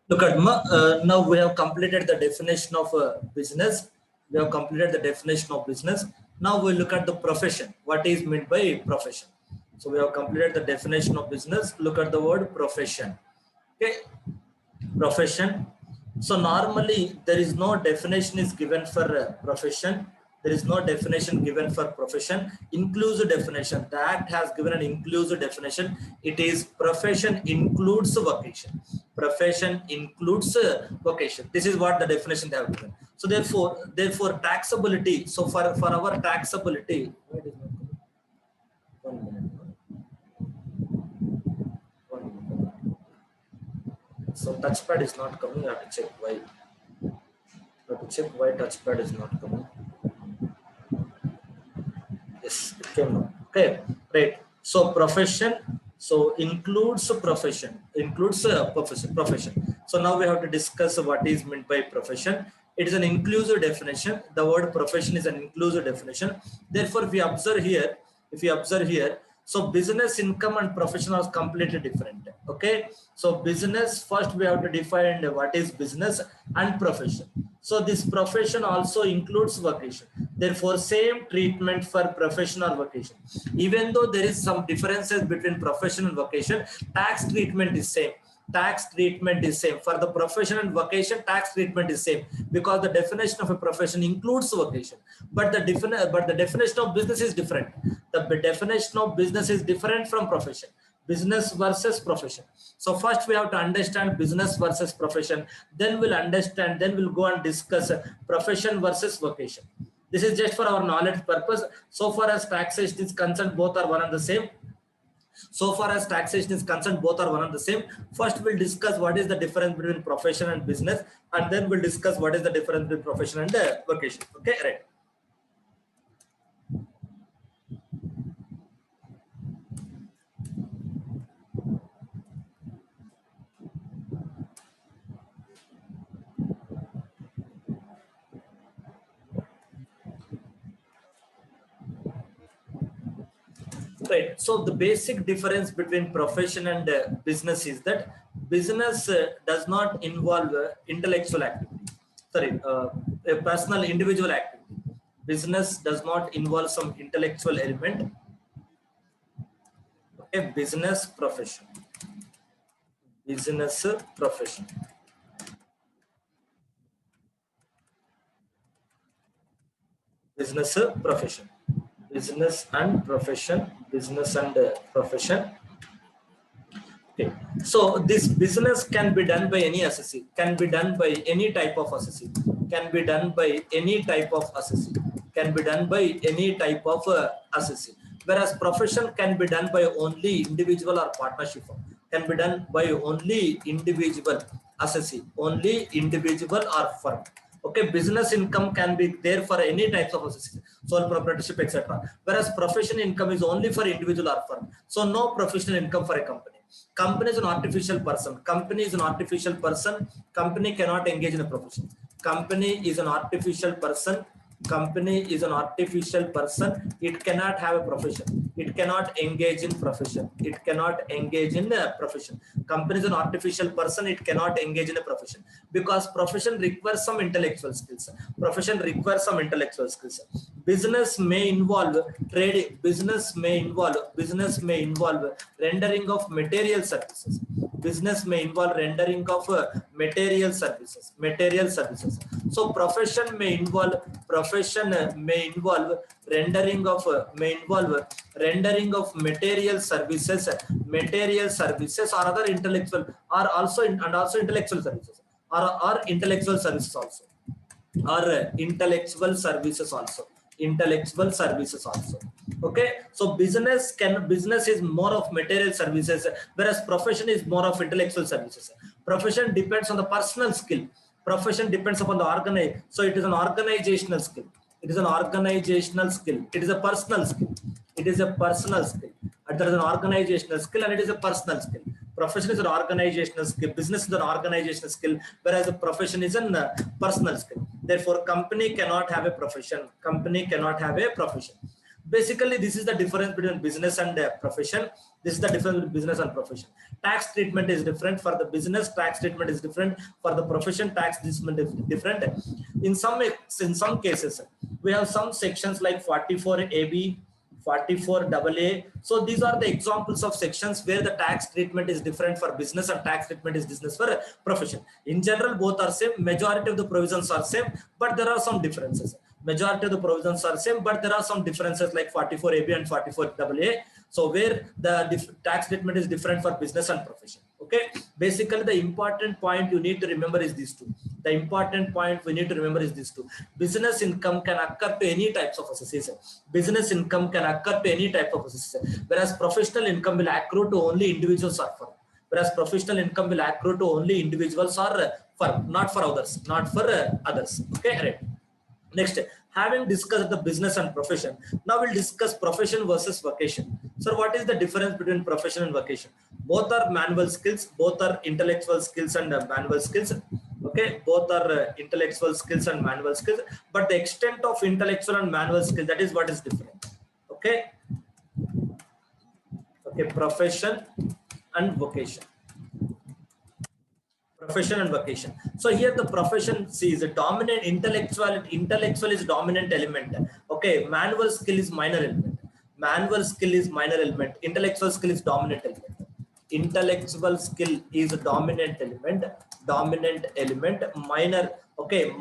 Look at now we have completed the definition of business. We have completed the definition of business. Now we look at the profession. What is meant by profession? So we have completed the definition of business. Look at the word profession. Okay, profession. So normally there is no definition is given for profession. There is no definition given for profession. Inclusive definition. The Act has given an inclusive definition. It is profession includes vocation. Profession includes vocation. This is what the definition they have given. So therefore taxability. So for our taxability, wait a minute. 1 minute. 1 minute. So touchpad is not coming. I have to check why. Touchpad is not coming. Yes, it came now. Okay, right. So profession. So includes profession. Profession. So now we have to discuss what is meant by profession. It is an inclusive definition. The word profession is an inclusive definition. Therefore, if we observe here, so business income and profession are completely different. Okay. So business, first we have to define what is business and profession. So this profession also includes vocation. Therefore, same treatment for profession or vocation. Even though there is some differences between profession and vocation, tax treatment is same. For the profession and vocation, tax treatment is same, because the definition of a profession includes vocation, but the definition of business is different. The definition of business is different from profession. Business versus profession. So first we have to understand business versus profession. Then we'll go and discuss profession versus vocation. This is just for our knowledge purpose. So far as taxation is concerned, both are one and the same. First, we'll discuss what is the difference between profession and business, and then we'll discuss what is the difference between profession and vocation. Okay, right. Right. So the basic difference between profession and business is that business does not involve intellectual activity. Sorry, a personal individual activity. Business does not involve some intellectual element. Okay, business profession. Business profession. Business profession. Business and profession. Business and profession. Okay. So this business can be done by any associate, can be done by any type of associate, can be done by any type of associate, can be done by any type of associate. Whereas profession can be done by only individual or partnership firm, can be done by only individual associate, only individual or firm. Okay, business income can be there for any types of association, sole proprietorship, etc. Whereas profession income is only for individual or firm. So no professional income for a company. Company is an artificial person. Company is an artificial person. Company cannot engage in a profession. Company is an artificial person. Company is an artificial person. It cannot have a profession. It cannot engage in profession. It cannot engage in a profession. Company is an artificial person. It cannot engage in a profession, because profession requires some intellectual skills. Profession requires some intellectual skills. Business may involve trading. Business may involve rendering of material services. Business may involve rendering of material services. So profession may involve rendering of material services or other intellectual, or also intellectual services, or intellectual services also. Okay, so business is more of material services, whereas profession is more of intellectual services. Profession depends on the personal skill. Profession depends upon the organize. So it is an organizational skill. It is a personal skill. There is an organizational skill and it is a personal skill. Profession is an organizational skill. Business is an organizational skill, whereas the profession is a personal skill. Therefore, company cannot have a profession. Basically, this is the difference between business and profession. This is the difference between business and profession. Tax treatment is different for the business. Tax treatment is different for the profession. Tax treatment is different. In some cases, we have some sections like 44AB, 44AA. So these are the examples of sections where the tax treatment is different for business and tax treatment is business for profession. In general, both are same. Majority of the provisions are same, but there are some differences. Majority of the provisions are same, but there are some differences like 44AB and 44AA. So where the tax treatment is different for business and profession. Okay. Basically, the important point you need to remember is these two. The important point we need to remember is these two. Business income can occur to any types of association. Business income can occur to any type of association, whereas professional income will accrue to only individuals or firm. Whereas professional income will accrue to only individuals or firm, not for others, not for others. Okay, right. Next, having discussed the business and profession, now we'll discuss profession versus vocation. So what is the difference between profession and vocation? Both are manual skills, both are intellectual skills and manual skills. Okay, both are intellectual skills and manual skills, but the extent of intellectual and manual skill, that is what is different. Okay, okay, profession and vocation. Profession and vocation. So here the profession sees a dominant intellectual is dominant element. Okay, manual skill is minor element. Manual skill is minor element. Intellectual skill is dominant element. Intellectual skill is dominant element. Dominant element. Minor. Okay,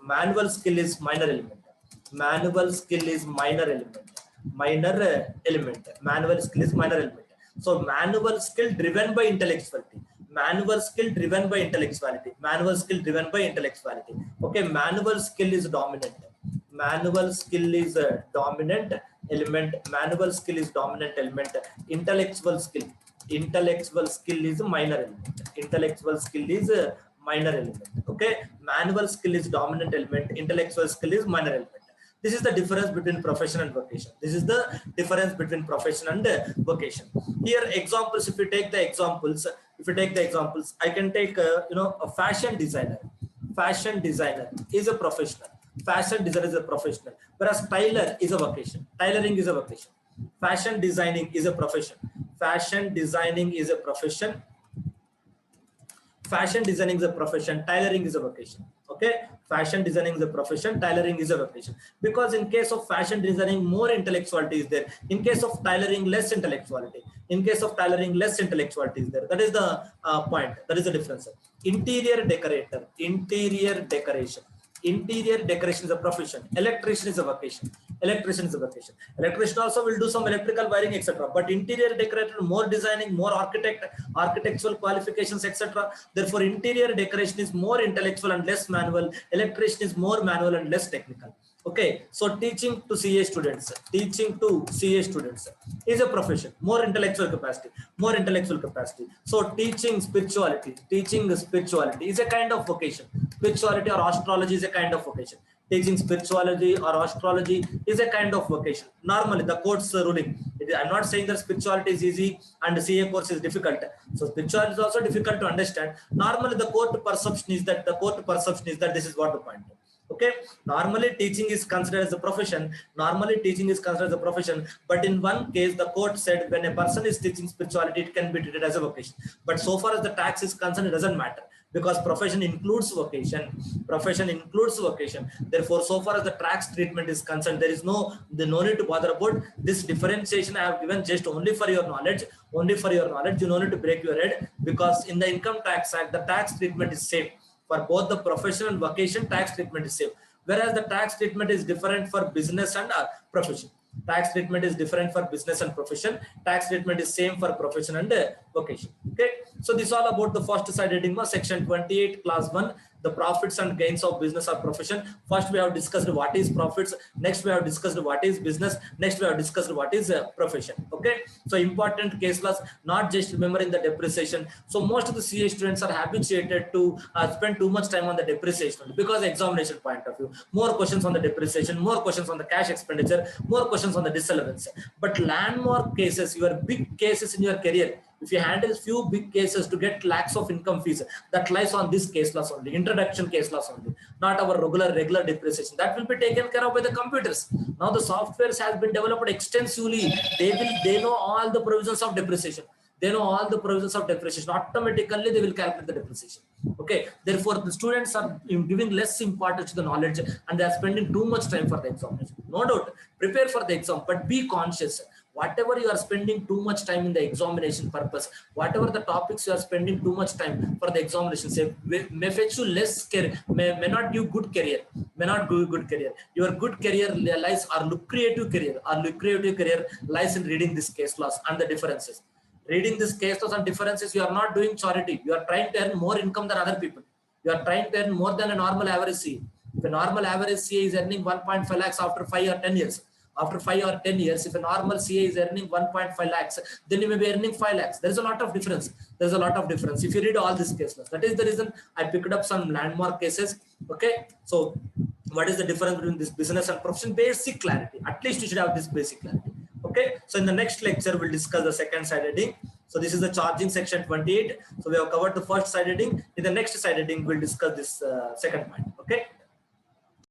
manual skill is minor element. Manual skill is minor element. Minor element. Manual skill is minor element. So manual skill driven by intellectuality. Manual skill driven by intellectuality. Manual skill driven by intellectuality. Okay, manual skill is dominant. Manual skill is a dominant element. Manual skill is dominant element. Intellectual skill. Intellectual skill is a minor element. Intellectual skill is a minor element. Okay, manual skill is dominant element. Intellectual skill is minor element. This is the difference between profession and vocation. This is the difference between profession and vocation. Here, examples. If you take the examples, I can take a fashion designer. Fashion designer is a professional. Fashion designer is a professional. Whereas tailor is a vocation. Tailoring is a vocation. Fashion designing is a profession. Fashion designing is a profession. Fashion designing is a profession. Tailoring is a vocation. Okay, fashion designing is a profession, tailoring is a vocation. Because in case of fashion designing, more intellectuality is there. In case of tailoring, less intellectuality. In case of tailoring, less intellectuality is there. That is the point. That is the difference. Interior decorator, interior decoration. Interior decoration is a profession. Electrician is a vocation. Electrician is a vocation. Electrician also will do some electrical wiring, etc. But interior decorator, more designing, more architectural qualifications, etc. Therefore, interior decoration is more intellectual and less manual. Electrician is more manual and less technical. Okay, so teaching to CA students is a profession, more intellectual capacity. So teaching spirituality is a kind of vocation. Spirituality or astrology is a kind of vocation. Teaching spirituality or astrology is a kind of vocation. Normally, the court's ruling. I'm not saying that spirituality is easy and the CA course is difficult. So spirituality is also difficult to understand. Normally, the court perception is that this is what the point. Okay, normally teaching is considered as a profession. But in one case, the court said when a person is teaching spirituality, it can be treated as a vocation. But so far as the tax is concerned, it doesn't matter because profession includes vocation. Therefore, so far as the tax treatment is concerned, there is no need to bother about this differentiation. I have given just only for your knowledge. You no need to break your head because in the Income Tax Act, the tax treatment is same. For both the profession and vocation, tax treatment is same. Whereas the tax treatment is different for business and profession. Tax treatment is different for business and profession. Tax treatment is same for profession and vocation. Okay. So this is all about the first side heading, section 28, class 1. The profits and gains of business or profession. First, we have discussed what is profits. Next, we have discussed what is business. Next, we have discussed what is profession. Okay. So important case laws, not just remembering the depreciation. So most of the CA students are habituated to spend too much time on the depreciation because examination point of view. More questions on the depreciation, more questions on the cash expenditure, more questions on the disallowance. But landmark cases, your big cases in your career, If you handle few big cases to get lakhs of income fees, that lies on this case loss only, introduction case loss only, not our regular depreciation. That will be taken care of by the computers. Now the softwares has been developed extensively. They know all the provisions of depreciation. They know all the provisions of depreciation. Automatically they will calculate the depreciation. Okay, therefore the students are giving less importance to the knowledge and they are spending too much time for the examination. No doubt, prepare for the exam, but be conscious. Whatever you are spending too much time in the examination purpose, whatever the topics you are spending too much time for the examination, say, may fetch you less career, may not give good career, may not give good career. Your good career lies, or lucrative career lies in reading this case laws and the differences. Reading this case laws and differences, you are not doing charity. You are trying to earn more income than other people. You are trying to earn more than a normal average CA. If a normal average CA is earning 1.5 lakhs after 5 or 10 years, after 5 or 10 years, if a normal CA is earning 1.5 lakhs, then you may be earning 5 lakhs. There is a lot of difference. There's a lot of difference. If you read all these case laws, that is the reason I picked up some landmark cases. Okay. So what is the difference between this business and profession? Basic clarity. At least you should have this basic clarity. Okay. So in the next lecture, we'll discuss the second side heading. So this is the charging section 28. So we have covered the first side heading. In the next side heading, we'll discuss this second point. Okay.